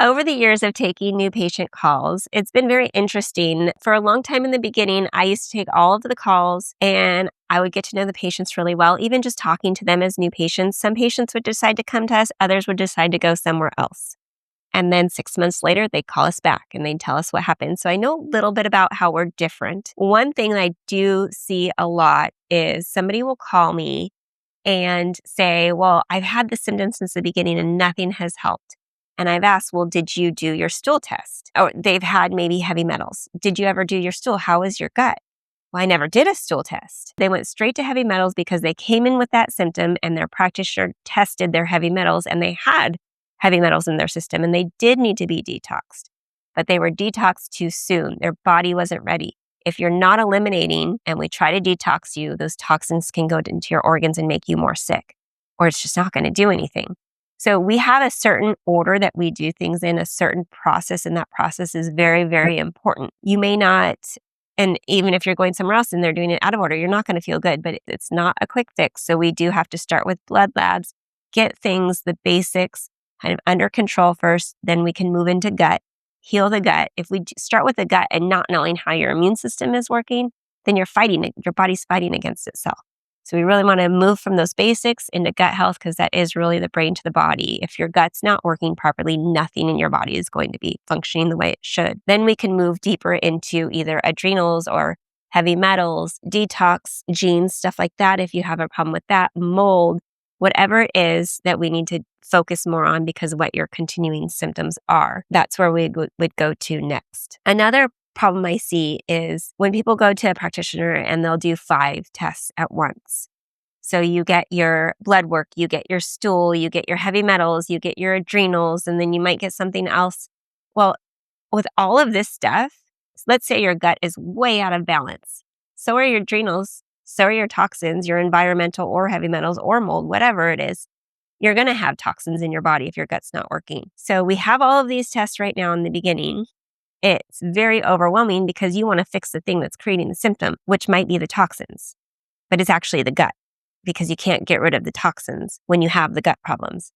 Over the years of taking new patient calls, it's been very interesting. For a long time in the beginning, I used to take all of the calls and I would get to know the patients really well, even just talking to them as new patients. Some patients would decide to come to us, others would decide to go somewhere else. And then 6 months later, they'd call us back and they'd tell us what happened. So I know a little bit about how we're different. One thing that I do see a lot is somebody will call me and say, well, I've had the symptoms since the beginning and nothing has helped. And I've asked, well, did you do your stool test? Or they've had maybe heavy metals. Did you ever do your stool? How is your gut? Well, I never did a stool test. They went straight to heavy metals because they came in with that symptom and their practitioner tested their heavy metals and they had heavy metals in their system and they did need to be detoxed, but they were detoxed too soon. Their body wasn't ready. If you're not eliminating and we try to detox you, those toxins can go into your organs and make you more sick, or it's just not going to do anything. So we have a certain order that we do things in, a certain process, and that process is very, very important. You may not, and even if you're going somewhere else and they're doing it out of order, you're not going to feel good, but it's not a quick fix. So we do have to start with blood labs, get things, the basics, kind of under control first, then we can move into gut, heal the gut. If we start with the gut and not knowing how your immune system is working, then your body's fighting against itself. So we really want to move from those basics into gut health because that is really the brain to the body. If your gut's not working properly, nothing in your body is going to be functioning the way it should. Then we can move deeper into either adrenals or heavy metals, detox, genes, stuff like that. If you have a problem with that, mold, whatever it is that we need to focus more on because of what your continuing symptoms are, that's where we would go to next. Another problem I see is when people go to a practitioner and they'll do 5 tests at once. So you get your blood work, you get your stool, you get your heavy metals, you get your adrenals, and then you might get something else. Well, with all of this stuff, let's say your gut is way out of balance. So are your adrenals, so are your toxins, your environmental or heavy metals or mold, whatever it is. You're going to have toxins in your body if your gut's not working. So we have all of these tests right now in the beginning. It's very overwhelming because you want to fix the thing that's creating the symptom, which might be the toxins, but it's actually the gut because you can't get rid of the toxins when you have the gut problems.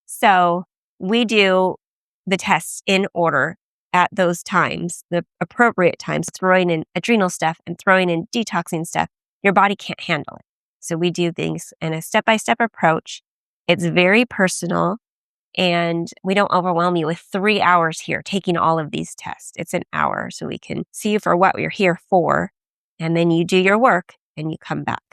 So we do the tests in order at those times, the appropriate times, throwing in adrenal stuff and throwing in detoxing stuff. Your body can't handle it. So we do things in a step-by-step approach. It's very personal. And we don't overwhelm you with 3 hours here taking all of these tests. It's an hour so we can see you for what you're here for. And then you do your work and you come back.